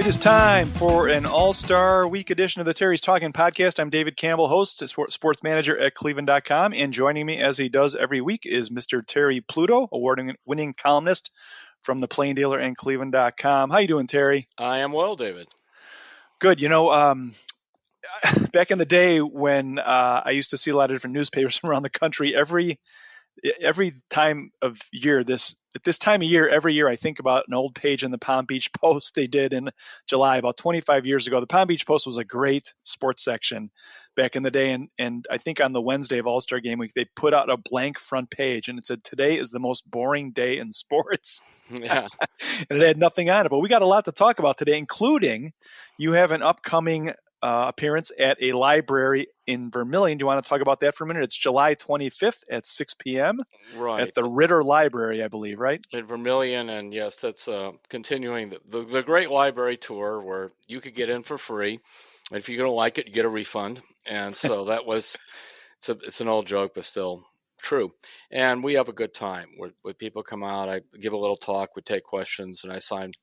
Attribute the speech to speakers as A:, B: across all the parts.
A: It is time for an All-Star Week edition of the Terry's Talkin podcast. I'm David Campbell, host, sports manager at cleveland.com, and joining me as he does every week is Mr. Terry Pluto, award-winning columnist from the Plain Dealer and cleveland.com. How you doing, Terry?
B: I am well, David.
A: Good. Back in the day when I used to see a lot of different newspapers from around the country, every time of year, at this time of year, every year I think about an old page in the Palm Beach Post they did in July about 25 years ago. The Palm Beach Post was a great sports section back in the day, and I think on the Wednesday of All-Star Game week they put out a blank front page and it said, "Today is the most boring day in sports."
B: Yeah.
A: And it had nothing on it. But we got a lot to talk about today, including you have an upcoming appearance at a library in Vermillion. Do you want to talk about that for a minute? It's July 25th at 6 p.m.
B: Right.
A: at the Ritter Library, I believe, right?
B: In Vermillion, and yes, that's continuing the great library tour where you could get in for free. And if you don't like it, you get a refund. And so it's an old joke, but still true. And we have a good time where people come out. I give a little talk, we take questions, and I sign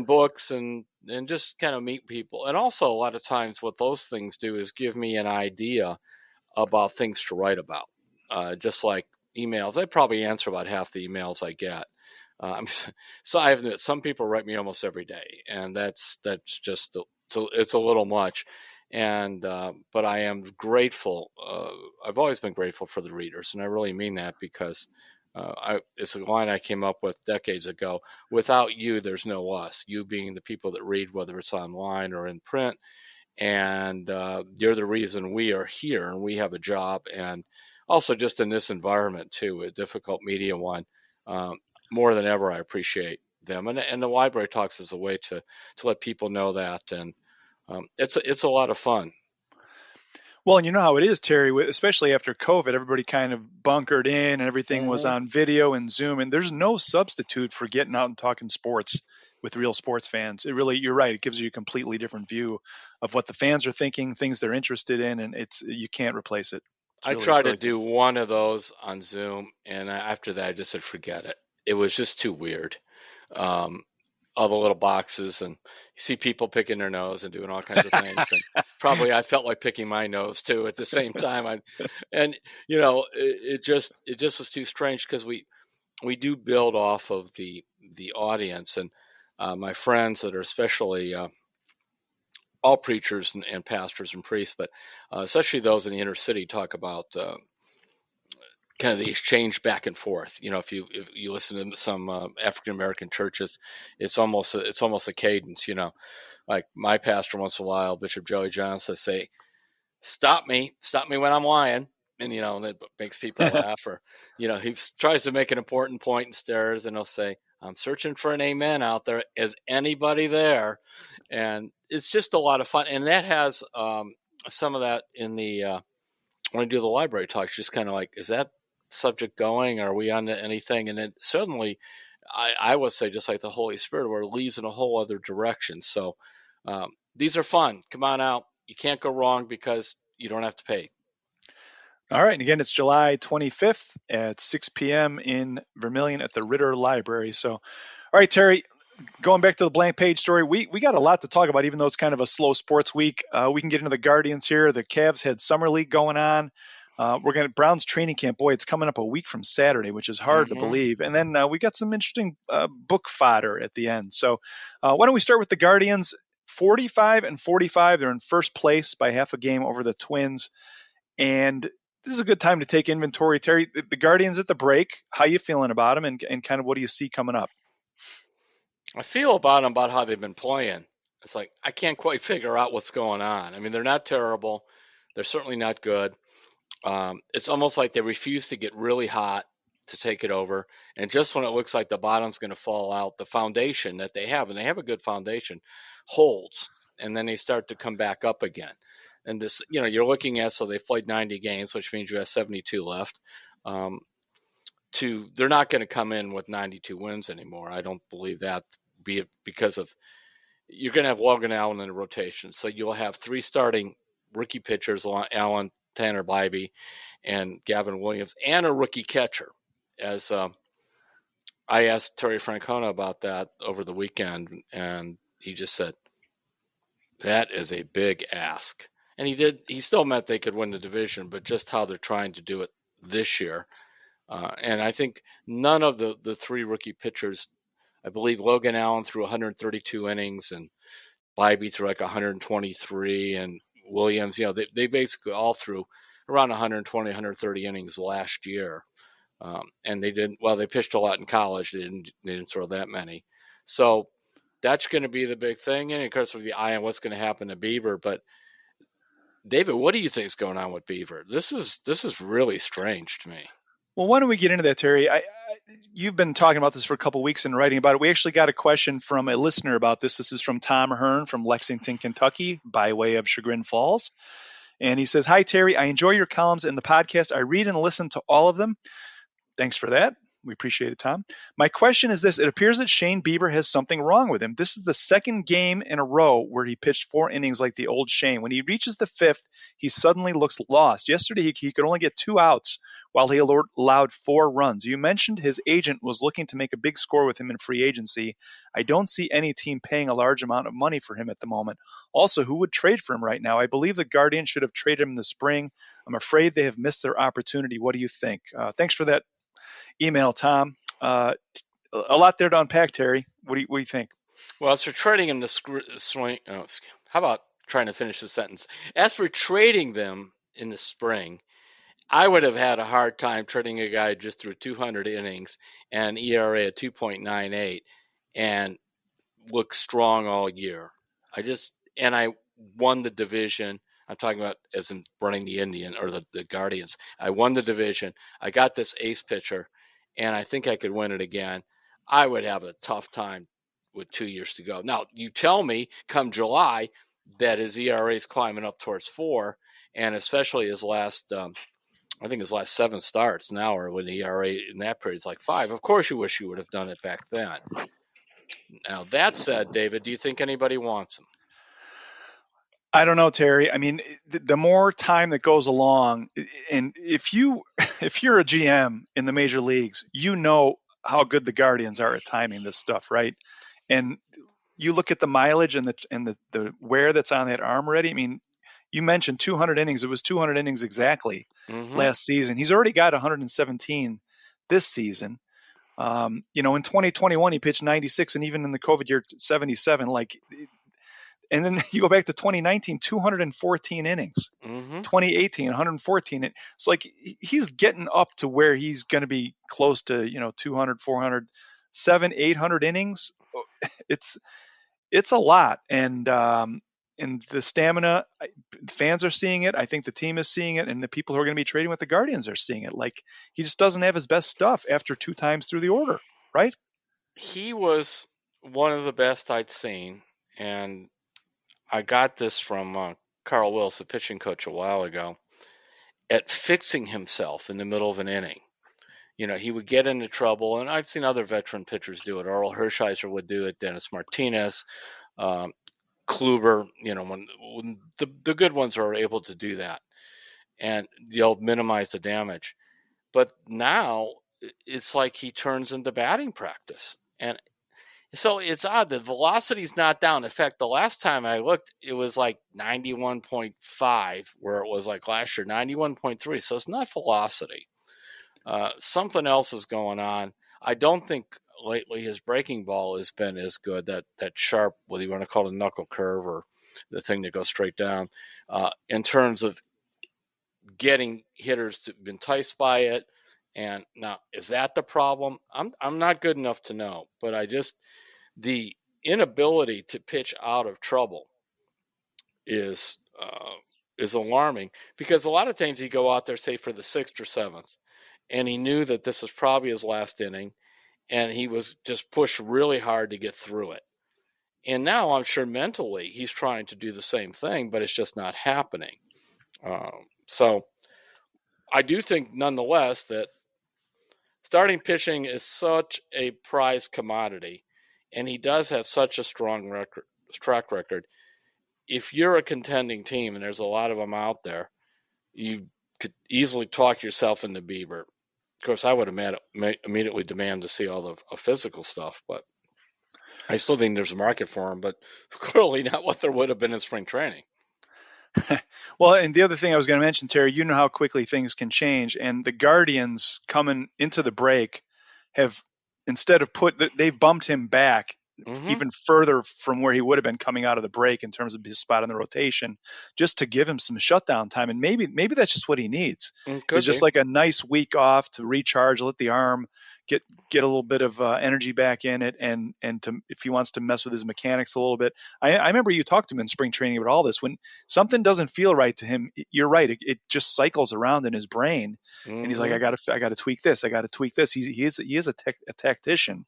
B: books and just kind of meet people. And also a lot of times what those things do is give me an idea about things to write about. Just like emails, I probably answer about half the emails I get. So I have some people write me almost every day, and that's just it's a little much. And but I am grateful. I've always been grateful for the readers, and I really mean that because it's a line I came up with decades ago. Without you, there's no us. You being the people that read, whether it's online or in print, and you're the reason we are here and we have a job. And also just in this environment too, a difficult media one, more than ever I appreciate them. And the library talks is a way to let people know that, and it's a lot of fun.
A: Well, and you know how it is, Terry, especially after COVID, everybody kind of bunkered in and everything was on video and Zoom, and there's no substitute for getting out and talking sports with real sports fans. It really, you're right, it gives you a completely different view of what the fans are thinking, things they're interested in, and you can't replace it.
B: I tried to do one of those on Zoom, and after that, I just said, forget it. It was just too weird. All the little boxes, and you see people picking their nose and doing all kinds of things. And probably I felt like picking my nose too at the same time. It just was too strange because we do build off of the audience, and my friends that are especially all preachers and pastors and priests, but especially those in the inner city talk about kind of the exchange back and forth. If you listen to some African American churches, it's almost a cadence. Like my pastor once in a while, Bishop Joey Johnson, say, "Stop me when I'm lying," and that makes people laugh. Or he tries to make an important point and stares, and he'll say, "I'm searching for an amen out there. Is anybody there?" And it's just a lot of fun, and that has some of that in the when I do the library talks, just kind of like, is that subject going? Are we on to anything? And then suddenly, I would say, just like the Holy Spirit, where it leads in a whole other direction. So these are fun. Come on out. You can't go wrong because you don't have to pay.
A: All right. And again, it's July 25th at 6 p.m. in Vermillion at the Ritter Library. So, all right, Terry, going back to the blank page story, we got a lot to talk about, even though it's kind of a slow sports week. We can get into the Guardians here. The Cavs had summer league going on. Browns training camp. Boy, it's coming up a week from Saturday, which is hard to believe. And then we got some interesting book fodder at the end. So why don't we start with the Guardians? 45-45. They're in first place by half a game over the Twins. And this is a good time to take inventory. Terry, the Guardians at the break, how you feeling about them, and kind of what do you see coming up?
B: I feel about how they've been playing. It's like I can't quite figure out what's going on. I mean, they're not terrible. They're certainly not good. It's almost like they refuse to get really hot to take it over. And just when it looks like the bottom's going to fall out, the foundation that they have, and they have a good foundation, holds. And then they start to come back up again. And this, you're looking at, so they've played 90 games, which means you have 72 left. They're not going to come in with 92 wins anymore. I don't believe that, be it because of you're going to have Logan Allen in the rotation. So you'll have three starting rookie pitchers, Allen, Tanner Bybee, and Gavin Williams, and a rookie catcher. As I asked Terry Francona about that over the weekend, and he just said, That is a big ask. And he still meant they could win the division, but just how they're trying to do it this year. And I think none of the three rookie pitchers, I believe Logan Allen threw 132 innings and Bybee threw like 123 and Williams, they basically all threw around 120, 130 innings last year. And they pitched a lot in college. They didn't throw that many. So that's going to be the big thing. And of course, with the eye on what's going to happen to Bieber. But David, what do you think is going on with Bieber? This is really strange to me.
A: Well, why don't we get into that, Terry? You've been talking about this for a couple of weeks and writing about it. We actually got a question from a listener about this. This is from Tom Hearn from Lexington, Kentucky, by way of Chagrin Falls. And he says, "Hi, Terry. I enjoy your columns and the podcast. I read and listen to all of them. Thanks for that. We appreciate it, Tom. My question is this. It appears that Shane Bieber has something wrong with him. This is the second game in a row where he pitched 4 innings like the old Shane. When he reaches the fifth, he suddenly looks lost. Yesterday, he could only get 2 outs while he allowed 4 runs. You mentioned his agent was looking to make a big score with him in free agency. I don't see any team paying a large amount of money for him at the moment. Also, who would trade for him right now? I believe the Guardians should have traded him in the spring. I'm afraid they have missed their opportunity. What do you think?" Thanks for that email, Tom. A lot there to unpack, Terry. What do you think?
B: Well, as for trading him to swing, how about trying to finish the sentence? As for trading them in the spring, I would have had a hard time trading a guy just through 200 innings and ERA at 2.98 and look strong all year. I won the division. I'm talking about as in running the Indian or the Guardians. I won the division. I got this ace pitcher, and I think I could win it again. I would have a tough time with 2 years to go. Now, you tell me come July that his ERA is climbing up towards 4, and especially I think his last 7 starts now, or when the ERA in that period is like 5. Of course, you wish you would have done it back then. Now, that said, David, do you think anybody wants him?
A: I don't know, Terry. I mean, the more time that goes along, and if you're a GM in the major leagues, you know how good the Guardians are at timing this stuff, right? And you look at the mileage and the wear that's on that arm already. I mean, you mentioned 200 innings. It was 200 innings exactly
B: Mm-hmm.
A: last season. He's already got 117 this season. In 2021 he pitched 96, and even in the COVID year 77. And then you go back to 2019, 214 innings.
B: Mm-hmm.
A: 2018, 114. It's like he's getting up to where he's going to be close to 200, 400, 800 innings. It's a lot, and the stamina, fans are seeing it. I think the team is seeing it, and the people who are going to be trading with the Guardians are seeing it. Like, he just doesn't have his best stuff after 2 times through the order, right?
B: He was one of the best I'd seen, and I got this from Carl Wills, the pitching coach, a while ago, at fixing himself in the middle of an inning. He would get into trouble, and I've seen other veteran pitchers do it. Earl Hershiser would do it, Dennis Martinez, um, Kluber, when the good ones are able to do that, and they'll minimize the damage. But now it's like he turns into batting practice. And so it's odd. The velocity's not down. In fact, the last time I looked, it was like 91.5, where it was like last year, 91.3. So it's not velocity. Something else is going on. I don't think lately his breaking ball has been as good. That sharp, whether you want to call it a knuckle curve or the thing that goes straight down, in terms of getting hitters to be enticed by it. And now, is that the problem? I'm not good enough to know, but the inability to pitch out of trouble is is alarming, because a lot of times you go out there, say for the 6th or 7th, and he knew that this was probably his last inning, and he was just pushed really hard to get through it. And now I'm sure mentally he's trying to do the same thing, but it's just not happening. So I do think, nonetheless, that starting pitching is such a prized commodity, and he does have such a strong track record. If you're a contending team, and there's a lot of them out there, you could easily talk yourself into Bieber. Of course, I would immediately demand to see all the physical stuff, but I still think there's a market for him, but clearly not what there would have been in spring training.
A: Well, and the other thing I was going to mention, Terry, you know how quickly things can change, and the Guardians coming into the break have instead of they've bumped him back
B: Mm-hmm.
A: even further from where he would have been coming out of the break in terms of his spot in the rotation, just to give him some shutdown time. And maybe that's just what he needs,
B: It
A: is
B: could
A: just
B: be.
A: like a nice week off to recharge, let the arm get get a little bit of energy back in it, and to if he wants to mess with his mechanics a little bit. I remember you talked to him in spring training about all this. When something doesn't feel right to him, you're right, it just cycles around in his brain, and he's like,
B: Mm-hmm.
A: I got to tweak this, I got to tweak this. He is a tactician,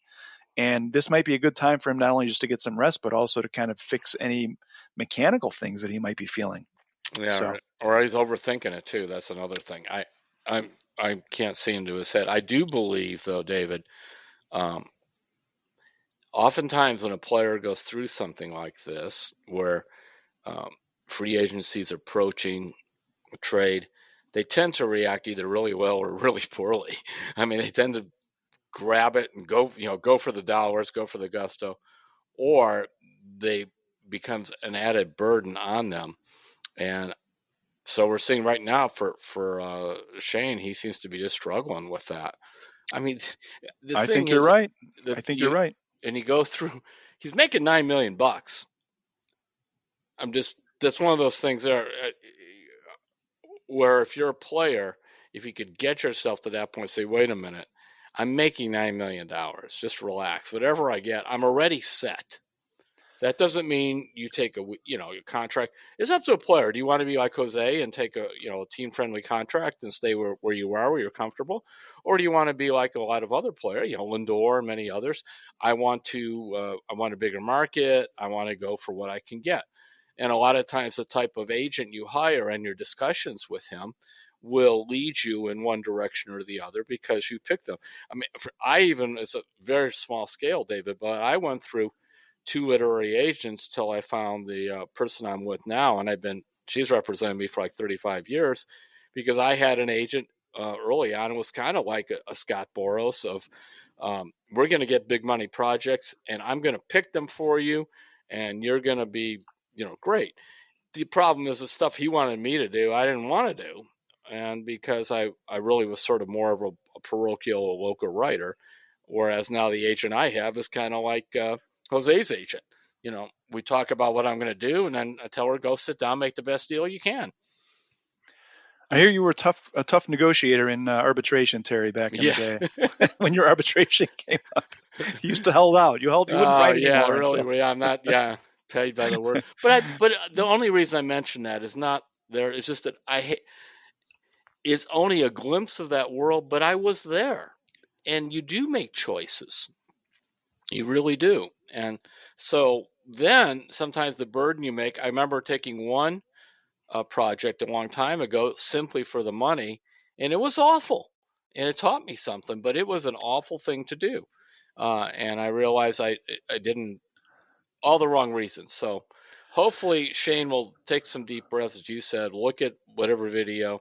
A: and this might be a good time for him not only just to get some rest, but also to kind of fix any mechanical things that he might be feeling.
B: Yeah,
A: So
B: or he's overthinking it too. That's another thing. I'm, I can't see into his head. I do believe, though, David. Um, Oftentimes, when a player goes through something like this, where um, free agency is approaching a trade, they tend to react either really well or really poorly. I mean, they tend to grab it and go, go for the dollars, go for the gusto, or they becomes an added burden on them. And so we're seeing right now for Shane, he seems to be just struggling with that. I mean, the
A: I
B: thing
A: think you're
B: is
A: right.
B: that
A: I think you're right.
B: you go through, he's making $9 million. I'm just that's one of those things there where if you're a player, if you could get yourself to that point, say, wait a minute, I'm making $9 million. Just relax. Whatever I get, I'm already set. That doesn't mean you take your contract. It's up to a player. Do you want to be like Jose and take a team friendly contract and stay where you are, where you're comfortable? Or do you want to be like a lot of other players, Lindor and many others? I want a bigger market. I want to go for what I can get. And a lot of times the type of agent you hire and your discussions with him will lead you in one direction or the other because you pick them. I mean, it's a very small scale, David, but I went through two literary agents till I found the person I'm with now, and she's represented me for like 35 years because I had an agent early on. It was kind of like a Scott Boros of we're going to get big money projects, and I'm going to pick them for you, and you're going to be great. The problem is the stuff he wanted me to do, I didn't want to do. And because I really was sort of more of a parochial local writer, whereas now the agent I have is kind of like Jose's agent. We talk about what I'm going to do, and then I tell her, go sit down, make the best deal you can.
A: I hear you were a tough negotiator in arbitration, Terry, back in the
B: Yeah.
A: day when your arbitration came up. You used to hold out. You wouldn't write
B: Yeah,
A: anymore, and so
B: really. Yeah, I'm not. Yeah, paid by the word. But the only reason I mention that is not there. It's just that it's only a glimpse of that world, but I was there. And you do make choices. You really do. And so then sometimes the burden you make, I remember taking one project a long time ago simply for the money, and it was awful. And it taught me something, but it was an awful thing to do. And I realized I didn't, all the wrong reasons. So hopefully Shane will take some deep breaths, as you said, look at whatever video,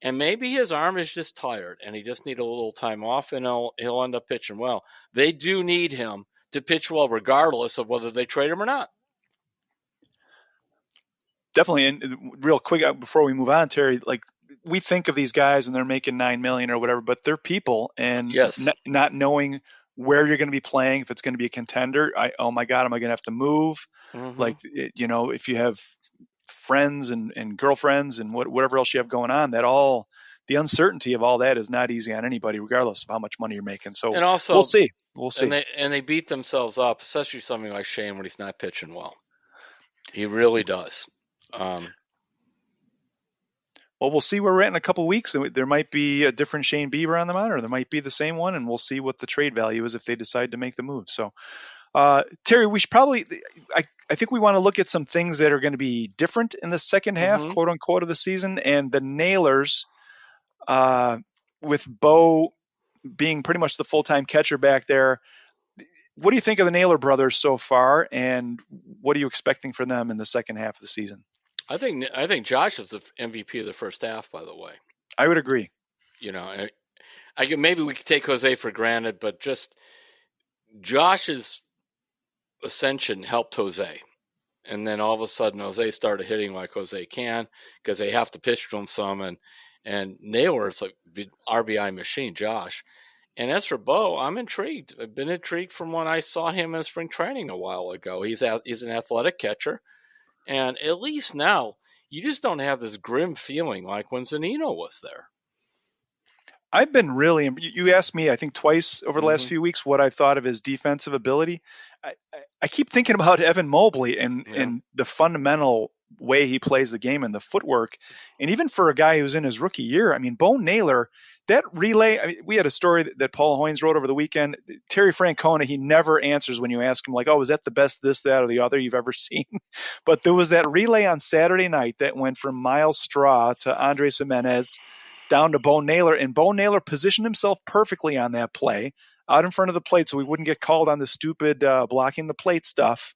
B: and maybe his arm is just tired and he just need a little time off, and he'll end up pitching well. They do need him to pitch well regardless of whether they trade him or not.
A: definitely. And real quick before we move on, Terry, like we think of these guys and they're making 9 million or whatever, but they're people, and
B: Yes.
A: not knowing where you're going to be playing, if it's going to be a contender. Oh my God, am I going to have to move?
B: Hmm.
A: Like if you have friends and girlfriends and whatever else you have going on, that all the uncertainty of all that is not easy on anybody, regardless of how much money you're making. So
B: And
A: we'll
B: also,
A: see. We'll see.
B: they beat themselves up, especially something like Shane when he's not pitching well. He really does. Um,
A: Well, we'll see where we're at in a couple of weeks. There might be a different Shane Bieber on the mound, or there might be the same one, and we'll see what the trade value is if they decide to make the move. So, Terry, we should probably, I think we want to look at some things that are going to be different in the second half,
B: hmm
A: quote unquote, of the season, and the Nailers, uh, with Bo being pretty much the full time catcher back there. What do you think of the Naylor brothers so far, and what are you expecting from them in the second half of the season?
B: I think Josh is the MVP of the first half. By the way,
A: I would agree.
B: you know, maybe we could take Jose for granted, but just Josh's ascension helped Jose. And then all of a sudden, Jose started hitting like Jose can because they have to pitch to him some. And Naylor's like the RBI machine, Josh. And as for Bo, I'm intrigued. I've been intrigued from when I saw him in spring training a while ago. He's an athletic catcher, and at least now you just don't have this grim feeling like when Zanino was there.
A: I've been really. You asked me, I think, twice over the last
B: Mm-hmm.
A: few weeks what I thought of his defensive ability. I keep thinking about Evan Mobley and
B: Yeah.
A: the fundamental way he plays the game and the footwork, and even for a guy who's in his rookie year. I mean, Bo Naylor, that relay. I mean, we had a story that Paul Hoynes wrote over the weekend. Terry Francona, he never answers when you ask him, like, "Oh, was that the best this, that, or the other you've ever seen?" But there was that relay on Saturday night that went from Miles Straw to Andres Jimenez down to Bo Naylor, and Bo Naylor positioned himself perfectly on that play out in front of the plate so he wouldn't get called on the stupid blocking the plate stuff,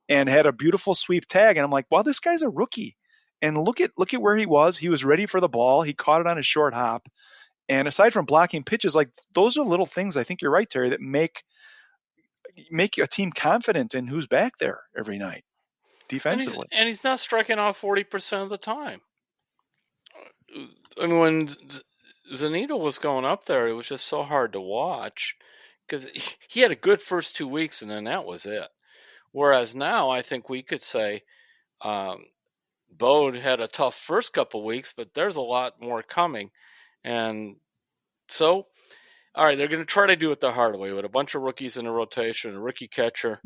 A: and had a beautiful sweep tag. And I'm like, wow, this guy's a rookie. And look at where he was. He was ready for the ball. He caught it on a short hop. And aside from blocking pitches, like those are little things, I think you're right, Terry, that make a team confident in who's back there every night defensively.
B: And he's not striking out 40% of the time. I mean, when Zanito was going up there, it was just so hard to watch because he had a good first 2 weeks, and then that was it. Whereas now, I think we could say um, Bode had a tough first couple weeks, but there's a lot more coming. And so, all right, they're going to try to do it the hard way with a bunch of rookies in a rotation, a rookie catcher.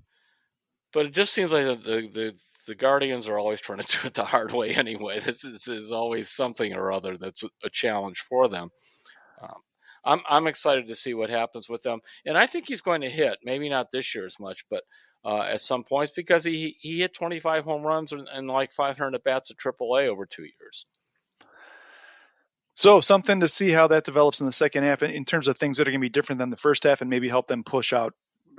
B: But it just seems like the Guardians are always trying to do it the hard way anyway. This is always something or other that's a challenge for them. Um, I'm excited to see what happens with them, and I think he's going to hit. Maybe not this year as much, but at some points because he hit 25 home runs and like 500 at bats at AAA over 2 years.
A: So something to see how that develops in the second half in terms of things that are going to be different than the first half and maybe help them push out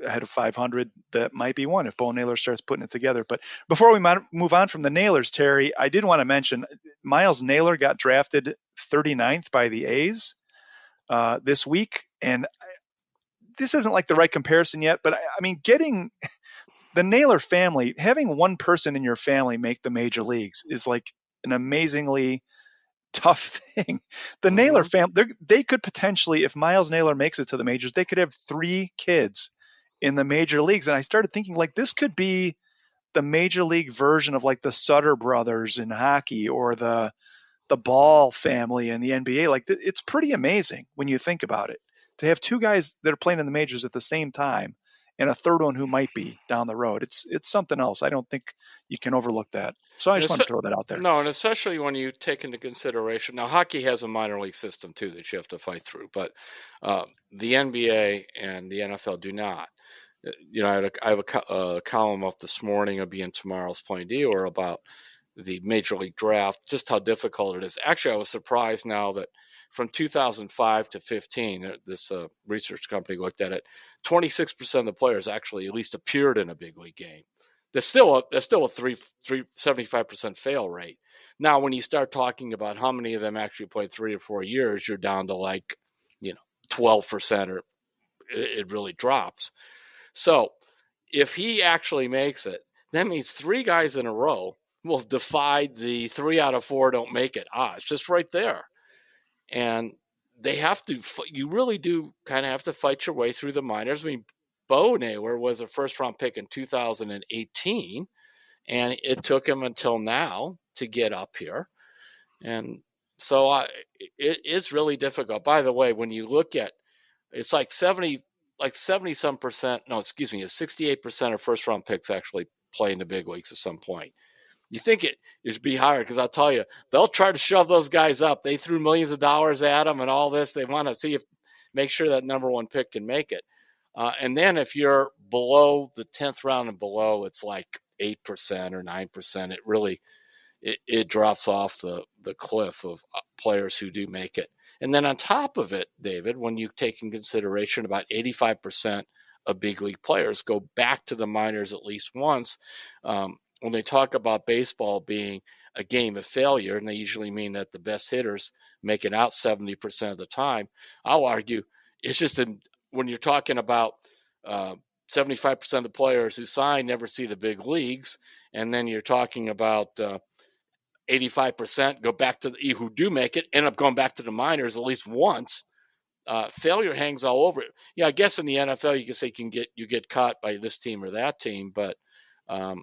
A: ahead of 500. That might be one if Bo Naylor starts putting it together. But before we move on from the Nailers, Terry, I did want to mention Miles Naylor got drafted 39th by the A's this week. And this isn't like the right comparison yet, but I mean, getting the Naylor family, having one person in your family make the major leagues is like an amazingly tough thing. The Naylor
B: Mm-hmm.
A: family, they could potentially, if Miles Naylor makes it to the majors, they could have 3 kids in the major leagues. And I started thinking, like, this could be the major league version of like the Sutter brothers in hockey or the Ball family in the NBA. Like, it's pretty amazing when you think about it to have 2 guys that are playing in the majors at the same time and a third one who might be down the road. It's something else. I don't think you can overlook that. So I
B: And
A: just want to throw that out there.
B: no, and especially when you take into consideration now, hockey has a minor league system too that you have to fight through, but the NBA and the NFL do not. I have a column up this morning. I'll be in tomorrow's Plain Dealer about the Major League Draft, just how difficult it is. Actually, I was surprised now that from 2005 to 15, this research company looked at it. 26% of the players actually at least appeared in a big league game. There's still a 75% fail rate. Now, when you start talking about how many of them actually played 3 or 4 years, you're down to like, 12%, or it really drops. So if he actually makes it, that means 3 guys in a row will defy the 3 out of 4 don't make it odds, just right there. And they have to, you really do kind of have to fight your way through the minors. I mean, Bo Naylor was a first round pick in 2018, and it took him until now to get up here. And so it is really difficult. By the way, when you look at, it's like 70 some percent, no, excuse me, 68% of first round picks actually play in the big leagues at some point. You think it should be higher because I'll tell you, they'll try to shove those guys up. They threw millions of dollars at them and all this. They want to make sure that number one pick can make it. And then if you're below the 10th round and below, it's like 8% or 9%. It really, it drops off the cliff of players who do make it. And then on top of it, David, when you take in consideration about 85% of big league players go back to the minors at least once, when they talk about baseball being a game of failure, and they usually mean that the best hitters make it out 70% of the time, I'll argue it's just when you're talking about 75% of the players who sign never see the big leagues, and then you're talking about 85% go back to who do make it, end up going back to the minors at least once. Failure hangs all over it. Yeah, I guess in the NFL you can say you get caught by this team or that team, but I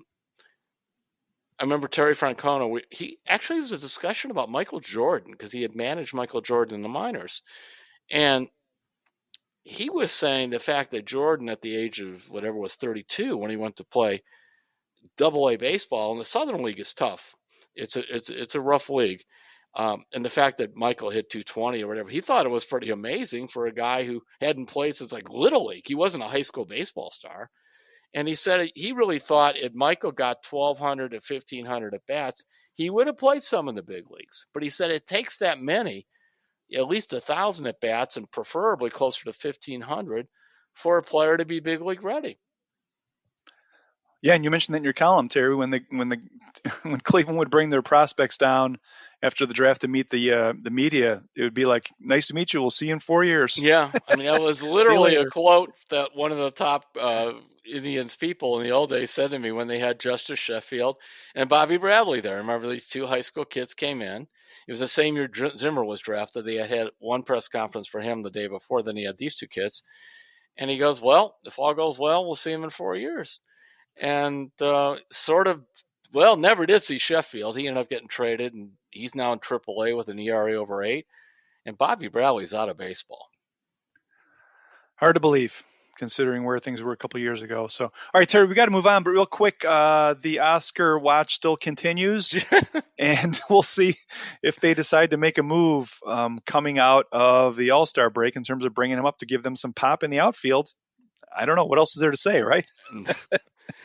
B: remember Terry Francona. He actually was a discussion about Michael Jordan because he had managed Michael Jordan in the minors, and he was saying the fact that Jordan, at the age of whatever was 32, when he went to play Double-A baseball, and the Southern League is tough. It's a rough league, and the fact that Michael hit 220 or whatever, he thought it was pretty amazing for a guy who hadn't played since like Little League. He wasn't a high school baseball star. And he said he really thought if Michael got 1,200 to 1,500 at bats, he would have played some in the big leagues. But he said it takes that many, at least 1,000 at bats, and preferably closer to 1,500 for a player to be big league ready.
A: Yeah, and you mentioned that in your column, Terry, when Cleveland would bring their prospects down after the draft to meet the media, it would be like, "Nice to meet you. We'll see you in 4 years.
B: Yeah, I mean that was
A: See you
B: literally a
A: later."
B: quote that one of the top Indians people in the old days said to me when they had Justice Sheffield and Bobby Bradley there. Remember, these two high school kids came in. It was the same year Zimmer was drafted. They had one press conference for him the day before. Then he had these two kids, and he goes, "Well, if all goes well, we'll see him in 4 years." And never did see Sheffield. He ended up getting traded, and he's now in AAA with an ERA over 8. And Bobby Bradley's out of baseball.
A: Hard to believe, considering where things were a couple years ago. So, all right, Terry, we got to move on, but real quick, the Oscar watch still continues, and we'll see if they decide to make a move coming out of the All-Star break in terms of bringing them up to give them some pop in the outfield. I don't know what else is there to say, right?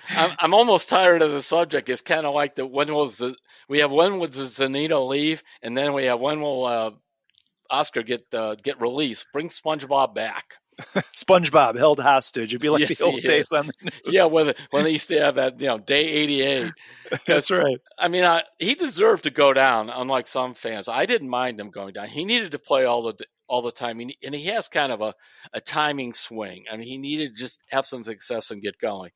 B: I'm almost tired of the subject. It's kind of like when would Zanito leave, and then we have when will Oscar get released? Bring SpongeBob back.
A: SpongeBob held hostage. It'd be like
B: Yes,
A: the
B: he
A: old days
B: is.
A: on the
B: Yeah,
A: news.
B: when they used to have that, day 88.
A: That's
B: Because
A: right.
B: I mean, he deserved to go down. Unlike some fans, I didn't mind him going down. He needed to play all the time, and he has kind of a timing swing. I mean, he needed to just have some success and get going.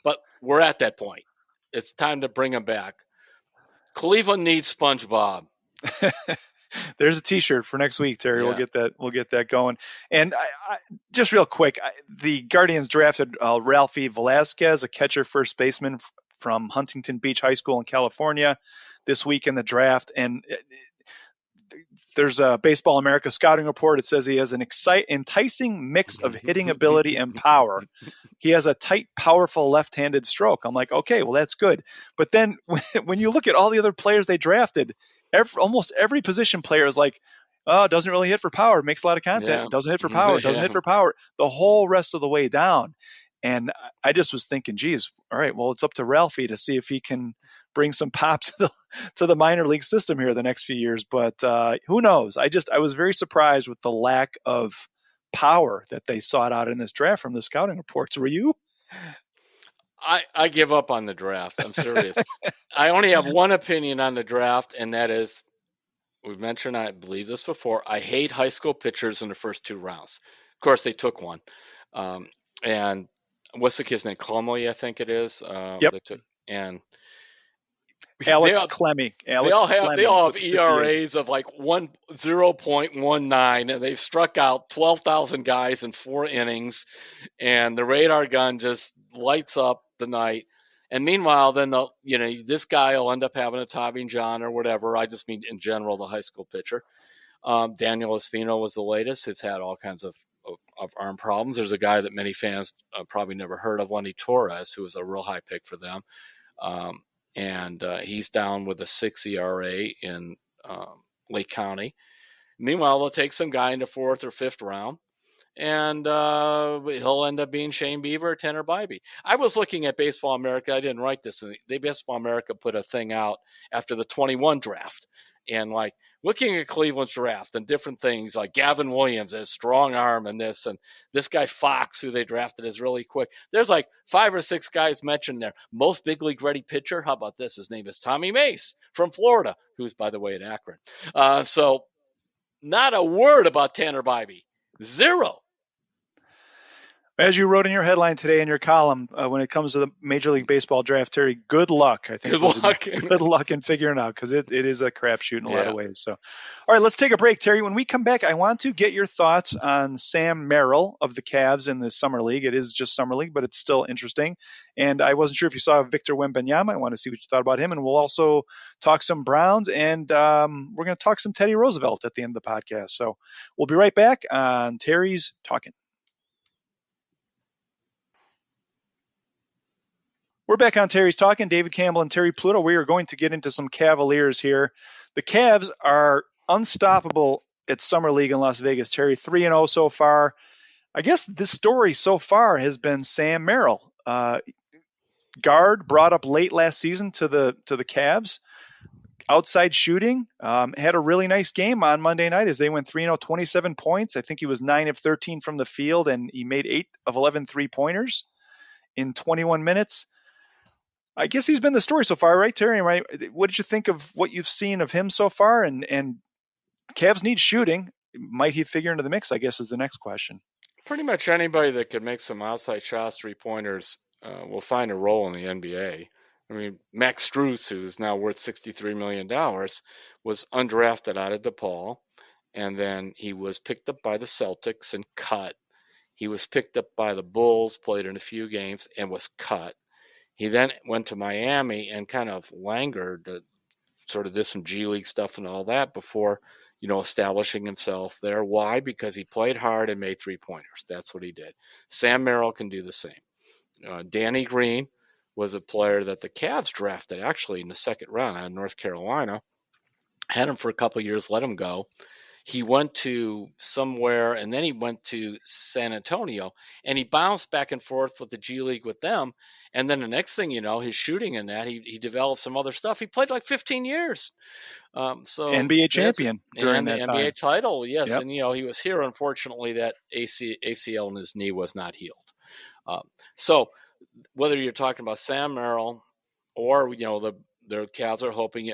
B: But we're at that point. It's time to bring him back. Cleveland needs SpongeBob.
A: There's a T-shirt for next week, Terry. We'll
B: Yeah.
A: get that. We'll get that going. And just real quick, the Guardians drafted Ralphie Velasquez, a catcher, first baseman from Huntington Beach High School in California, this week in the draft. And there's a Baseball America scouting report. It says he has an enticing mix of hitting ability and power. He has a tight, powerful left-handed stroke. I'm like, okay, well, that's good. But then when you look at all the other players they drafted, almost every position player is like, oh, doesn't really hit for power, makes a lot of contact,
B: Yeah.
A: doesn't hit for power, doesn't hit
B: Yeah.
A: for power, the whole rest of the way down. And I just was thinking, geez, all right, well, it's up to Ralphie to see if he can bring some pop to the minor league system here the next few years. But who knows? I was very surprised with the lack of power that they sought out in this draft from the scouting reports. Were you?
B: I give up on the draft. I'm serious. I only have one opinion on the draft, and that is we've mentioned, I believe this before. I hate high school pitchers in the first 2 rounds. Of course, they took one. And what's the kid's name? Clomley, I think it is.
A: Yep.
B: They took, and they
A: Alex
B: all,
A: Clemmy.
B: they
A: Alex
B: all have they
A: Clemmy
B: all
A: with
B: have
A: the 58.
B: ERAs of like 0.19, and they've struck out 12,000 guys in 4 innings, and the radar gun just lights up the night. And meanwhile, then this guy will end up having a Tommy John or whatever. I just mean in general the high school pitcher. Daniel Espino was the latest. It's had all kinds of arm problems. There's a guy that many fans probably never heard of, Lenny Torres, who was a real high pick for them. And he's down with a 6 ERA in Lake County. Meanwhile, they'll take some guy in the 4th or 5th round, and he'll end up being Shane Bieber or Tanner Bybee. I was looking at Baseball America. I didn't write this. Baseball America put a thing out after the 21 draft, and like looking at Cleveland's draft and different things like Gavin Williams has strong arm and this guy Fox, who they drafted, is really quick. There's like 5 or 6 guys mentioned there. Most big league ready pitcher. How about this? His name is Tommy Mace from Florida, who's, by the way, at Akron. So not a word about Tanner Bybee. Zero.
A: As you wrote in your headline today in your column, when it comes to the Major League Baseball draft, Terry, good luck, I think
B: Good
A: was
B: luck.
A: good luck in figuring out because it is a crapshoot in a lot of
B: Yeah.
A: ways. So, all right, let's take a break, Terry. When we come back, I want to get your thoughts on Sam Merrill of the Cavs in the Summer League. It is just Summer League, but it's still interesting. And I wasn't sure if you saw Victor Wembanyama. I want to see what you thought about him. And we'll also talk some Browns, and we're going to talk some Teddy Roosevelt at the end of the podcast. So we'll be right back on Terry's Talkin'. We're back on Terry's Talking. David Campbell and Terry Pluto. We are going to get into some Cavaliers here. The Cavs are unstoppable at Summer League in Las Vegas. Terry, 3-0 so far. I guess the story so far has been Sam Merrill, guard brought up late last season to the Cavs. Outside shooting, had a really nice game on Monday night as they went 3-0, 27 points. I think he was 9 of 13 from the field, and he made 8 of 11 three-pointers in 21 minutes. I guess he's been the story so far, right, Terry? Right? What did you think of what you've seen of him so far? And Cavs need shooting. Might he figure into the mix? I guess is the next question.
B: Pretty much anybody that could make some outside shots, 3-pointers, will find a role in the NBA. I mean, Max Strus, who's now worth $63 million, was undrafted out of DePaul, and then he was picked up by the Celtics and cut. He was picked up by the Bulls, played in a few games, and was cut. He then went to Miami and kind of languored, sort of did some G League stuff and all that before, establishing himself there. Why? Because he played hard and made 3-pointers. That's what he did. Sam Merrill can do the same. Danny Green was a player that the Cavs drafted actually in the second round out of North Carolina. Had him for a couple of years, let him go. He went to somewhere, and then he went to San Antonio, and he bounced back and forth with the G League with them. And then the next thing you know, his shooting in that, he developed some other stuff. He played like 15 years. So
A: NBA
B: that's
A: champion during
B: and the
A: that
B: NBA
A: time.
B: title, yes.
A: Yep.
B: And he was here. Unfortunately, that ACL in his knee was not healed. So whether you're talking about Sam Merrill or the Cavs are hoping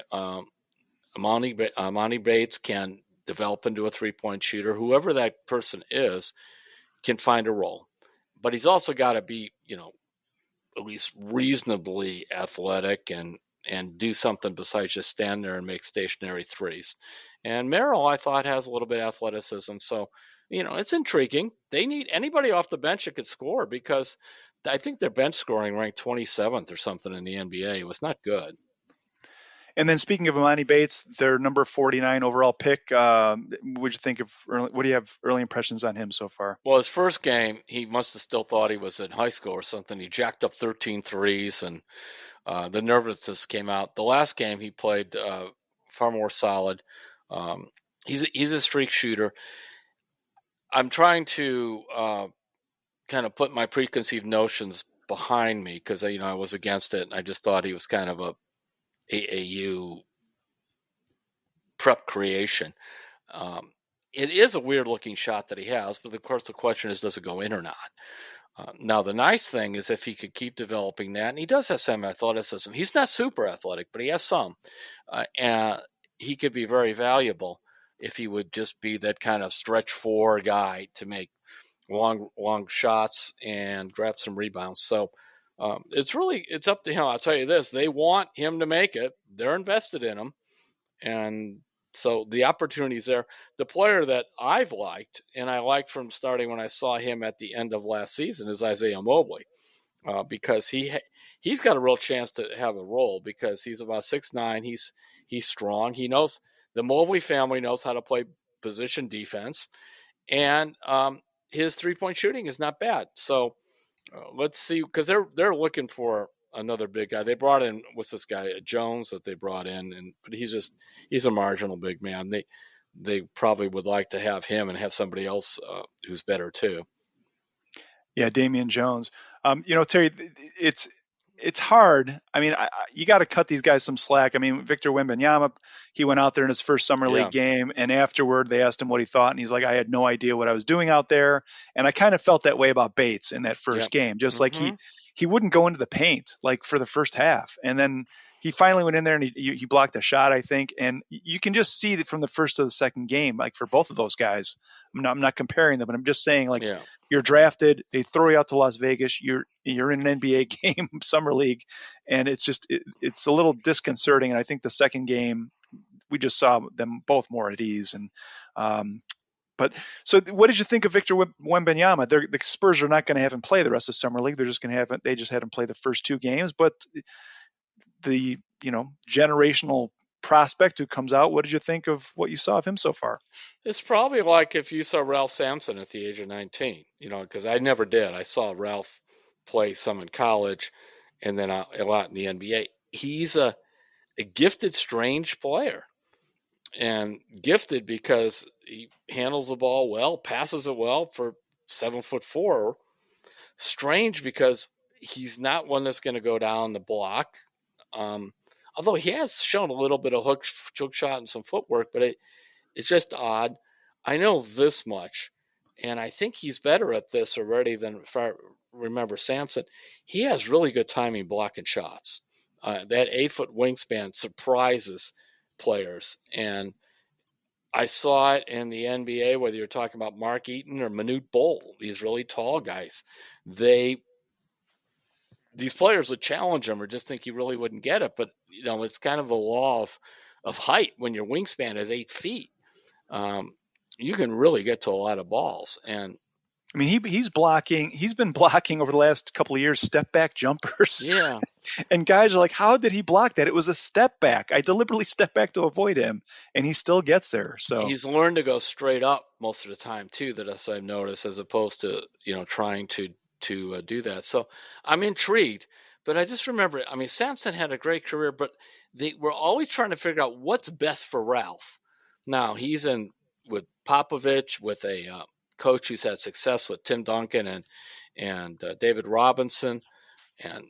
B: Emoni Bates can develop into a 3-point shooter. Whoever that person is can find a role, but he's also got to be at least reasonably athletic and do something besides just stand there and make stationary threes. And Merrill, I thought, has a little bit of athleticism, so it's intriguing. They need anybody off the bench that could score because I think their bench scoring ranked 27th or something in the NBA. It was not good.
A: And then speaking of Emoni Bates, their number 49 overall pick. Would you think of what do you have early impressions on him so far?
B: Well, his first game, he must have still thought he was in high school or something. He jacked up 13 threes, and the nervousness came out. The last game, he played far more solid. He's a streak shooter. I'm trying to kind of put my preconceived notions behind me because I was against it. I just thought he was kind of a AAU prep creation. It is a weird looking shot that he has, but of course the question is, does it go in or not? Now the nice thing is if he could keep developing that, and he does have some athleticism. He's not super athletic, but he has some, and he could be very valuable if he would just be that kind of stretch four guy to make long shots and grab some rebounds. So it's up to him. I'll tell you this: they want him to make it. They're invested in him, and so the opportunities there. The player that I've liked, and I liked from starting when I saw him at the end of last season, is Isaiah Mobley, because he's got a real chance to have a role because he's about 6'9". He's strong. He knows the Mobley family knows how to play position defense, and his 3-point shooting is not bad. So let's see, because they're looking for another big guy. They brought in what's this guy Jones that they brought in, but he's a marginal big man. They probably would like to have him and have somebody else who's better too.
A: Yeah, Damian Jones. Terry, it's hard. I mean, you got to cut these guys some slack. I mean, Victor Wembanyama, he went out there in his first summer
B: Yeah,
A: league game, and afterward they asked him what he thought, and he's like, "I had no idea what I was doing out there." And I kind of felt that way about Bates in that
B: yeah.
A: first game, just like
B: Mm-hmm.
A: he wouldn't go into the paint like for the first half, and then he finally went in there and he blocked a shot, I think, and you can just see that from the first to the second game, like for both of those guys, I'm not comparing them, but I'm just saying, like,
B: Yeah.
A: you're drafted, they throw you out to Las Vegas, you're in an NBA game, summer league, and it's a little disconcerting. And I think the second game we just saw them both more at ease. And um, but so, what did you think of Victor Wembanyama? The Spurs are not going to have him play the rest of summer league. They're just going to have they just had him play the first two games. But the generational prospect who comes out, what did you think of what you saw of him so far?
B: It's probably like if you saw Ralph Sampson at the age of 19, because I never did. I saw Ralph play some in college and then a lot in the NBA. He's a gifted, strange player, and gifted because he handles the ball well, passes it well for 7'4". Strange because he's not one that's going to go down the block. Um, Although he has shown a little bit of hook shot and some footwork, but it's just odd. I know this much, and I think he's better at this already than if I remember Sampson. He has really good timing blocking shots. That 8-foot wingspan surprises players, and I saw it in the NBA. Whether you're talking about Mark Eaton or Manute Bol, these really tall guys, they these players would challenge him or just think he really wouldn't get it. But it's kind of a law of height. When your wingspan is 8 feet, um, you can really get to a lot of balls. And
A: I mean, he's blocking. He's been blocking over the last couple of years step back jumpers,
B: yeah,
A: and guys are like, "How did he block that? It was a step back. I deliberately stepped back to avoid him, and he still gets there." So
B: he's learned to go straight up most of the time too. That's I've noticed, as opposed to trying to do that. So I'm intrigued. But I just remember, I mean, Sampson had a great career, but they were always trying to figure out what's best for Ralph. Now he's in with Popovich, with a coach who's had success with Tim Duncan and David Robinson, and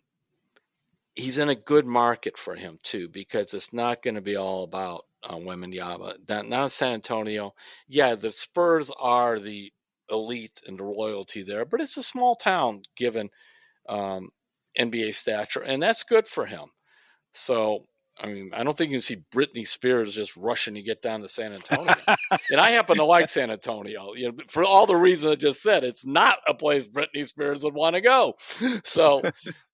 B: he's in a good market for him too, because it's not going to be all about Wembanyama. Not San Antonio. Yeah, the Spurs are the elite and the royalty there, but it's a small town given um, NBA stature, and that's good for him. So, I mean, I don't think you can see Britney Spears just rushing to get down to San Antonio. And I happen to like San Antonio, for all the reasons I just said. It's not a place Britney Spears would want to go. So,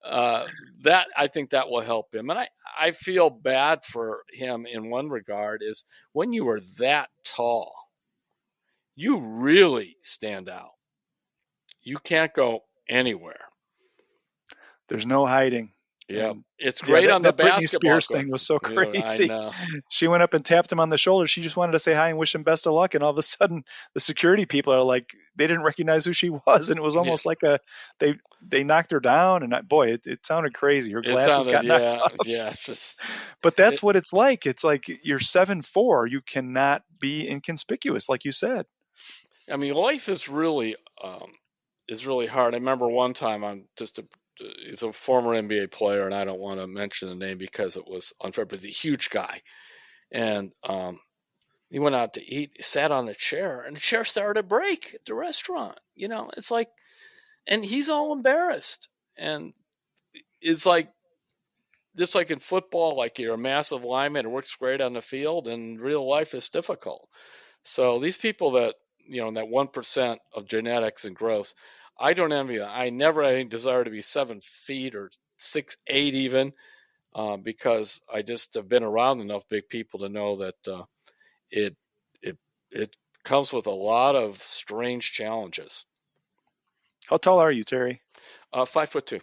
B: that I think that will help him. And I feel bad for him in one regard, is when you are that tall, you really stand out. You can't go anywhere.
A: there's no hiding.
B: Yeah,
A: And
B: it's
A: yeah,
B: great
A: that,
B: on the
A: that Britney
B: basketball
A: Spears
B: court.
A: thing was so
B: I
A: crazy.
B: know.
A: She went up and tapped him on the shoulder. She just wanted to say hi and wish him best of luck. And all of a sudden, the security people are like, they didn't recognize who she was, and it was
B: Yeah,
A: almost like they knocked her down. And boy, it sounded crazy. Her
B: it
A: glasses
B: sounded,
A: got knocked
B: yeah,
A: off.
B: yeah. It's just
A: But that's
B: it,
A: what it's like. It's like you're 7'4". You cannot be inconspicuous, like you said.
B: I mean, life is really hard. I remember one time, he's a former NBA player, and I don't want to mention the name because it was unfair, but he's a huge guy, and he went out to eat, sat on a chair, and the chair started to break at the restaurant. It's like, and he's all embarrassed, and it's like, just like in football, like you're a massive lineman, it works great on the field, and real life is difficult. So these people that, that 1% of genetics and growth, I don't envy them. I never had any desire to be 7 feet or 6'8" even, because I just have been around enough big people to know that it it it comes with a lot of strange challenges.
A: How tall are you, Terry?
B: 5'2".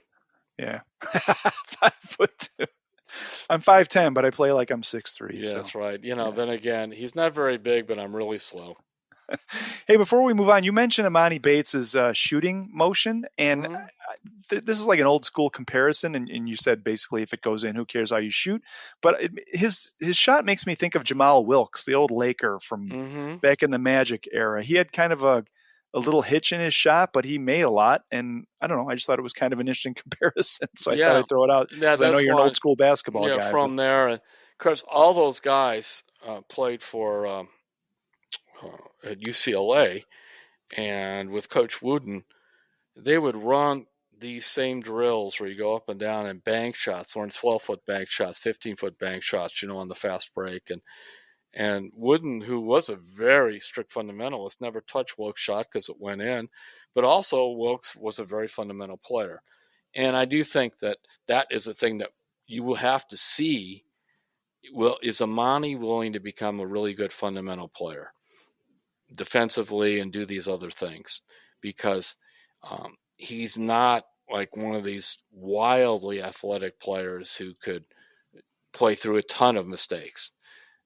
A: Yeah, 5'2". I'm 5'10", but I play like I'm 6'3".
B: Yeah,
A: So
B: that's right.
A: yeah.
B: Then again, he's not very big, but I'm really slow.
A: Hey, before we move on, you mentioned Emoni Bates's shooting motion, and
B: Hmm.
A: this is like an old school comparison. And you said basically, if it goes in, who cares how you shoot? But his shot makes me think of Jamal Wilkes, the old Laker from
B: Hmm.
A: back in the Magic era. He had kind of a little hitch in his shot, but he made a lot. And I don't know, I just thought it was kind of an interesting comparison, so I thought
B: Yeah,
A: I'd throw it out
B: yeah,
A: because I know
B: that's
A: you're an old
B: one.
A: school basketball
B: Yeah,
A: guy. But
B: from there, and of course, all those guys played for at UCLA, and with Coach Wooden, they would run these same drills where you go up and down and bank shots, learn 12-foot bank shots, 15-foot bank shots, on the fast break, And Wooden, who was a very strict fundamentalist, never touched Wilkes' shot because it went in, but also Wilkes was a very fundamental player. And I do think that that is a thing that you will have to see. Well, is Emoni willing to become a really good fundamental player defensively and do these other things? Because he's not like one of these wildly athletic players who could play through a ton of mistakes.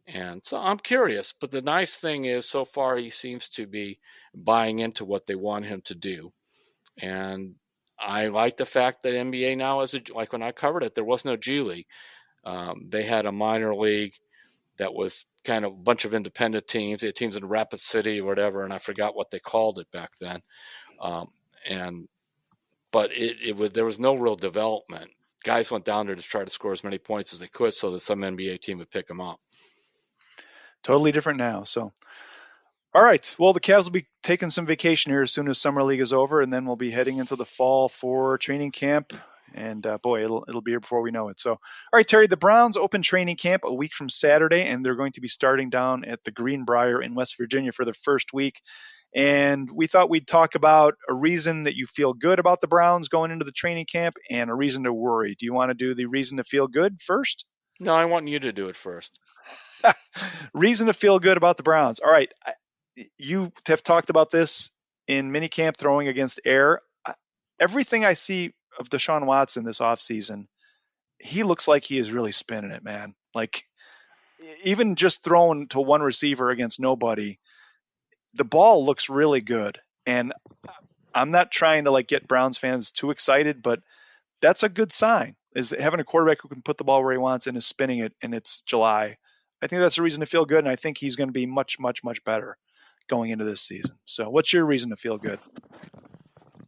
B: And so I'm curious, but the nice thing is so far he seems to be buying into what they want him to do. And I like the fact that NBA now is like when I covered it, there was no G League. They had a minor league that was kind of a bunch of independent teams. They had teams in Rapid City or whatever, and I forgot what they called it back then. Um, and but there was no real development. Guys went down there to try to score as many points as they could so that some NBA team would pick them up.
A: Totally different now. So, all right. Well, the Cavs will be taking some vacation here as soon as summer league is over, and then we'll be heading into the fall for training camp. And boy, it'll be here before we know it. So, all right, Terry, the Browns open training camp a week from Saturday, and they're going to be starting down at the Greenbrier in West Virginia for the first week. And we thought we'd talk about a reason that you feel good about the Browns going into the training camp and a reason to worry. Do you want to do the reason to feel good first?
B: No, I want you to do it first.
A: Reason to feel good about the Browns. All right. You have talked about this in minicamp throwing against air. Everything I see of Deshaun Watson this offseason, he looks like he is really spinning it, man. Like, even just throwing to one receiver against nobody, the ball looks really good. And I'm not trying to like get Browns fans too excited, but that's a good sign, is having a quarterback who can put the ball where he wants and is spinning it, and it's July. I think that's a reason to feel good, and I think he's going to be much, much, much better going into this season. So what's your reason to feel good?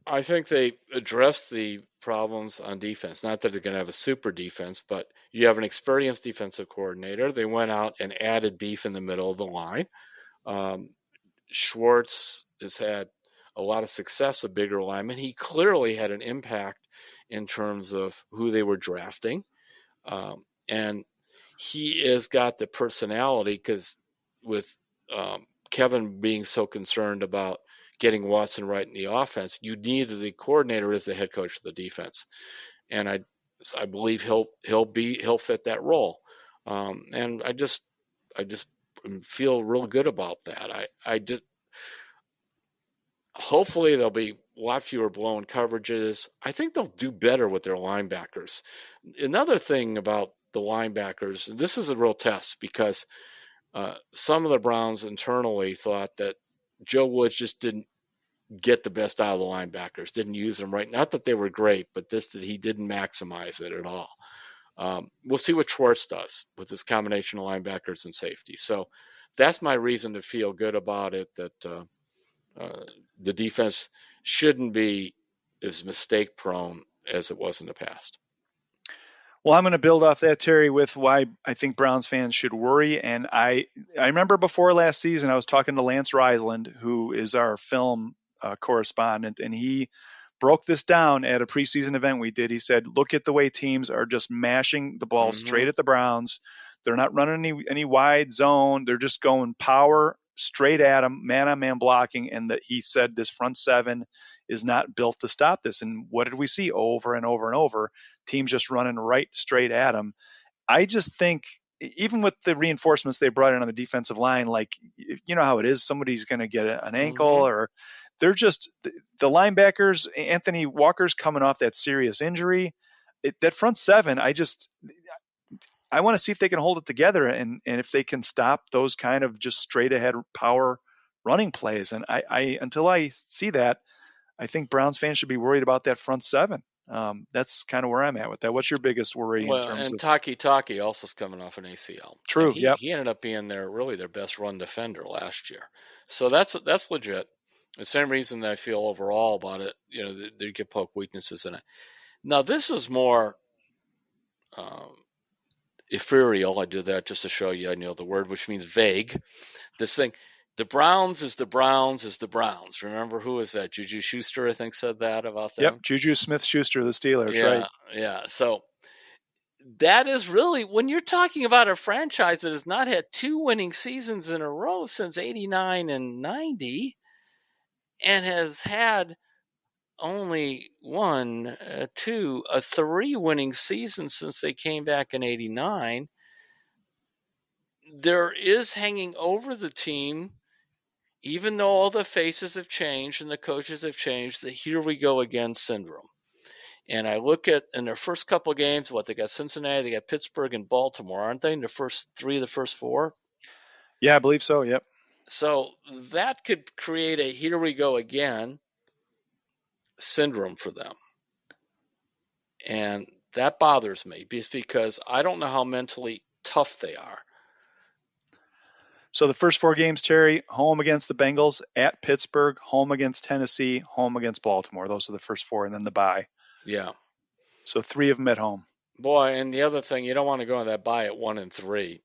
B: I think they addressed the problems on defense. Not that they're going to have a super defense, but you have an experienced defensive coordinator. They went out and added beef in the middle of the line. Um, Schwartz has had a lot of success with bigger linemen. He clearly had an impact in terms of who they were drafting. And he has got the personality because with Kevin being so concerned about getting Watson right in the offense, you need the coordinator as the head coach of the defense, and I believe he'll fit that role, and I just feel real good about that. I did. Hopefully there'll be a lot fewer blown coverages. I think they'll do better with their linebackers. Another thing about the linebackers, and this is a real test because some of the Browns internally thought that Joe Woods just didn't get the best out of the linebackers, didn't use them right. Not that they were great, but that he didn't maximize it at all. We'll see what Schwartz does with this combination of linebackers and safety. So that's my reason to feel good about it, that the defense shouldn't be as mistake prone as it was in the past.
A: Well, I'm going to build off that, Terry, with why I think Browns fans should worry. And I remember before last season, I was talking to Lance Reisland, who is our film correspondent, and he broke this down at a preseason event we did. He said, look at the way teams are just mashing the ball
B: Mm-hmm.
A: straight at the Browns. They're not running any wide zone. They're just going power straight at them, man-on-man blocking. And that he said this front seven is not built to stop this. And what did we see over and over and over? Teams just running right straight at them. I just think even with the reinforcements they brought in on the defensive line, like, you know how it is, somebody's going to get an ankle,
B: Mm-hmm.
A: or they're just the linebackers. Anthony Walker's coming off that serious injury. That front seven, I want to see if they can hold it together, and if they can stop those kind of just straight ahead power running plays. And I until I see that, I think Browns fans should be worried about that front seven. That's kind of where I'm at with that. What's your biggest worry in
B: Well,
A: terms
B: and
A: of?
B: Taki also is coming off an ACL, and
A: True.
B: he
A: Yep.
B: he ended up being their best run defender last year. So that's legit. The same reason that I feel overall about it. You know, they get poke weaknesses in it. Now this is more um, ethereal. I did that just to show you I know the word, which means vague. This thing, the Browns is the Browns is the Browns. Remember who is that? Juju Schuster, I think, said that about
A: Yep.
B: them.
A: Juju Smith-Schuster, the Steelers, right?
B: Yeah, yeah. So that is really, when you're talking about a franchise that has not had 2 winning seasons in a row since 89 and 90 and has had only one, two, a 3 winning season since they came back in 89, there is hanging over the team, even though all the faces have changed and the coaches have changed, the here we go again syndrome. And I look at in their first couple of games, what they got: Cincinnati, they got Pittsburgh, and Baltimore, aren't they? In the first three of the first four.
A: Yeah, I believe so. Yep.
B: So that could create a here we go again syndrome for them. And that bothers me just because I don't know how mentally tough they are.
A: So the first 4 games, Terry: home against the Bengals, at Pittsburgh, home against Tennessee, home against Baltimore. Those are the first 4, and then the bye.
B: Yeah.
A: So 3 of them at home.
B: Boy, and the other thing, you don't want to go on that bye at 1-3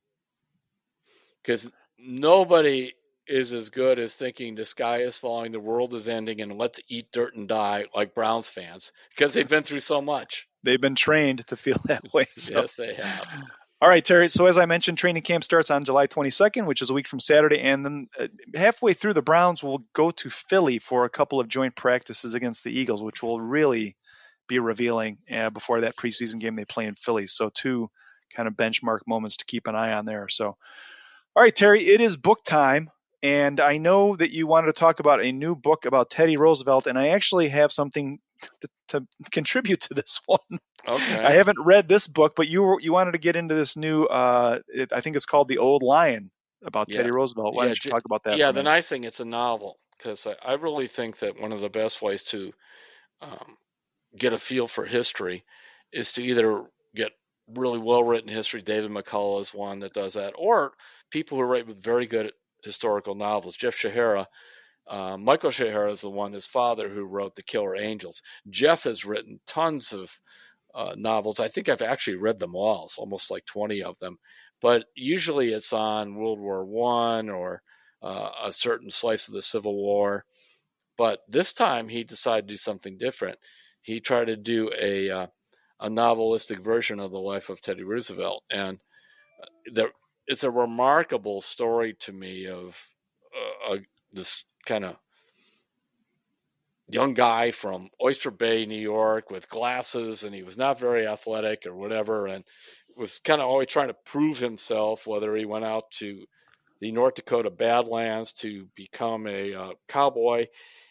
B: because nobody is as good as thinking the sky is falling, the world is ending, and let's eat dirt and die like Browns fans because they've been through so much.
A: They've been trained to feel that way. So,
B: Yes, they have.
A: all right, Terry. So as I mentioned, training camp starts on July 22nd, which is a week from Saturday, and then halfway through, the Browns will go to Philly for a couple of joint practices against the Eagles, which will really be revealing before that preseason game they play in Philly. So 2 kind of benchmark moments to keep an eye on there. So, all right, Terry, it is book time. And I know that you wanted to talk about a new book about Teddy Roosevelt, and I actually have something to contribute to this one. I
B: Okay.
A: haven't read this book, but you wanted to get into this new. I think it's called The Old Lion about
B: Yeah.
A: Teddy Roosevelt. Why
B: Yeah.
A: don't you talk about that for
B: Yeah.
A: a
B: The
A: minute?
B: nice thing, it's a novel because I really think that one of the best ways to um, get a feel for history is to either get really well written history. David McCullough is one that does that, or people who write with very good historical novels. Jeff Shahara, Michael Shahara is the one, his father, who wrote The Killer Angels. Jeff has written tons of novels. I think I've actually read them all. It's almost like 20 of them. But usually it's on World War One or a certain slice of the Civil War. But this time he decided to do something different. He tried to do a novelistic version of the life of Teddy Roosevelt, and there, it's a remarkable story to me of this kind of young guy from Oyster Bay, New York, with glasses, and he was not very athletic or whatever, and was kind of always trying to prove himself. Whether he went out to the North Dakota Badlands to become a cowboy,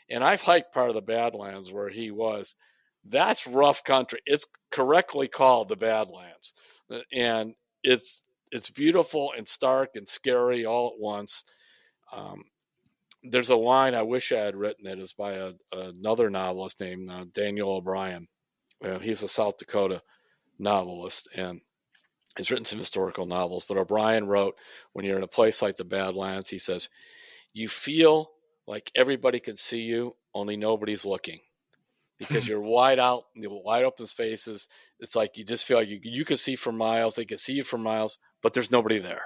B: and I've hiked part of the Badlands where he was. That's rough country. It's correctly called the Badlands, and it's beautiful and stark and scary all at once. Um, there's a line I wish I had written it is by another novelist named Daniel O'Brien. He's a South Dakota novelist and he's written some historical novels. But O'Brien wrote, when you're in a place like the Badlands, he says, you feel like everybody can see you, only nobody's looking. Because you're wide out, wide open spaces. It's like you just feel like you can see for miles, they can see you for miles, but there's nobody there.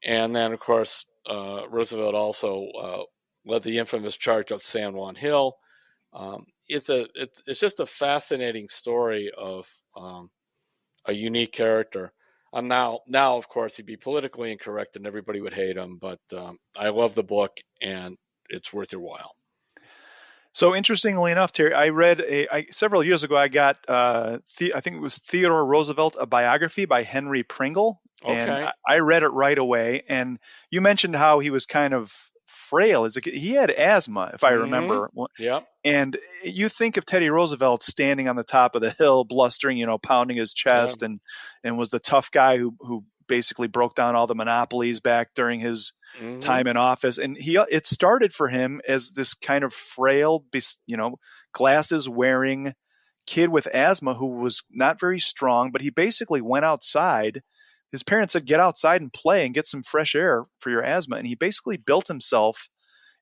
B: And then, of course, Roosevelt also led the infamous charge of San Juan Hill. It's just a fascinating story of a unique character. Now, of course, he'd be politically incorrect and everybody would hate him. But I love the book and it's worth your while.
A: So interestingly enough, Terry, I read several years ago. I got I think it was Theodore Roosevelt, a biography by Henry Pringle, and
B: Okay.
A: I read it right away. And you mentioned how he was kind of frail. He had asthma, if I
B: Mm-hmm.
A: remember.
B: Yep.
A: And you think of Teddy Roosevelt standing on the top of the hill, blustering, pounding his
B: Yeah.
A: chest, and was the tough guy who basically broke down all the monopolies back during his
B: Mm-hmm.
A: time in office. And it started for him as this kind of frail, glasses wearing kid with asthma who was not very strong, but he basically went outside. His parents said, "Get outside and play and get some fresh air for your asthma." And he basically built himself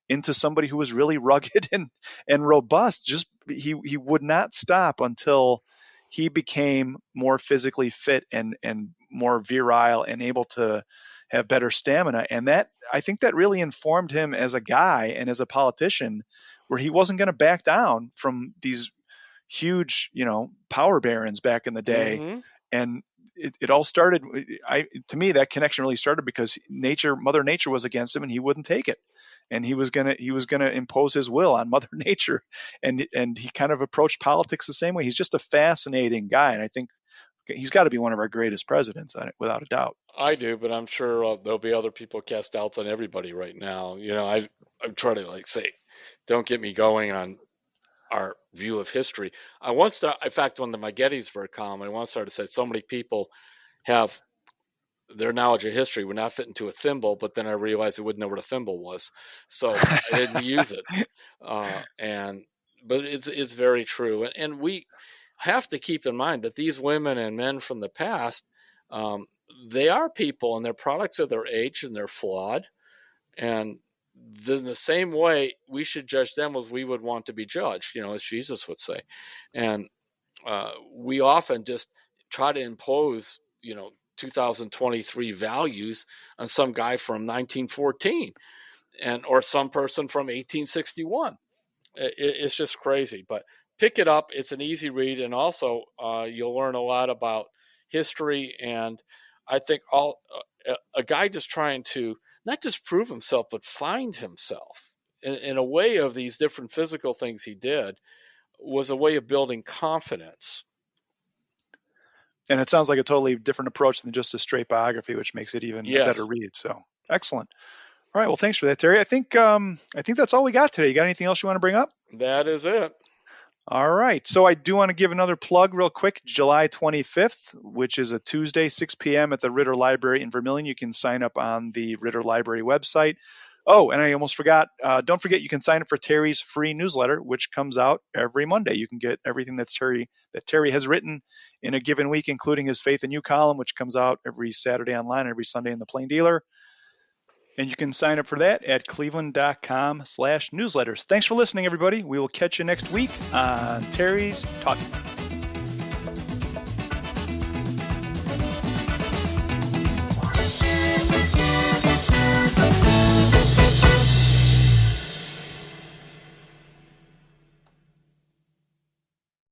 A: into somebody who was really rugged and robust. Just he would not stop until he became more physically fit and more virile and able to have better stamina. And that, I think, that really informed him as a guy and as a politician, where he wasn't going to back down from these huge, power barons back in the day.
B: Mm-hmm.
A: And it all started. To me, that connection really started because Mother Nature was against him, and he wouldn't take it, and he was gonna impose his will on Mother Nature, and he kind of approached politics the same way. He's just a fascinating guy, and I think he's got to be one of our greatest presidents, without a doubt.
B: I do, but I'm sure there'll be other people cast doubts on everybody right now. I'm trying to like say, don't get me going on our view of history. In fact, on my Gettysburg column, I once started to say so many people have their knowledge of history would not fit into a thimble, but then I realized they wouldn't know what a thimble was, so I didn't use it. And but it's very true, and we have to keep in mind that these women and men from the past, um, they are people and they're products of their age and they're flawed, and in the same way we should judge them as we would want to be judged, as Jesus would say. And we often just try to impose, 2023 values on some guy from 1914 or some person from 1861. It's just crazy, but pick it up. It's an easy read, and also you'll learn a lot about history. And I think a guy just trying to not just prove himself, but find himself in a way of these different physical things he did was a way of building confidence.
A: And it sounds like a totally different approach than just a straight biography, which makes it even a better
B: Yes,
A: read. So excellent. All right. Well, thanks for that, Terry. I think that's all we got today. You got anything else you want to bring up?
B: that is it.
A: All right. So I do want to give another plug real quick. July 25th, which is a Tuesday, 6 p.m. at the Ritter Library in Vermilion. You can sign up on the Ritter Library website. Oh, and I almost forgot. Don't forget, you can sign up for Terry's free newsletter, which comes out every Monday. You can get everything that Terry has written in a given week, including his Faith in You column, which comes out every Saturday online, every Sunday in the Plain Dealer. And you can sign up for that at cleveland.com/newsletters. Thanks for listening, everybody. We will catch you next week on Terry's Talkin.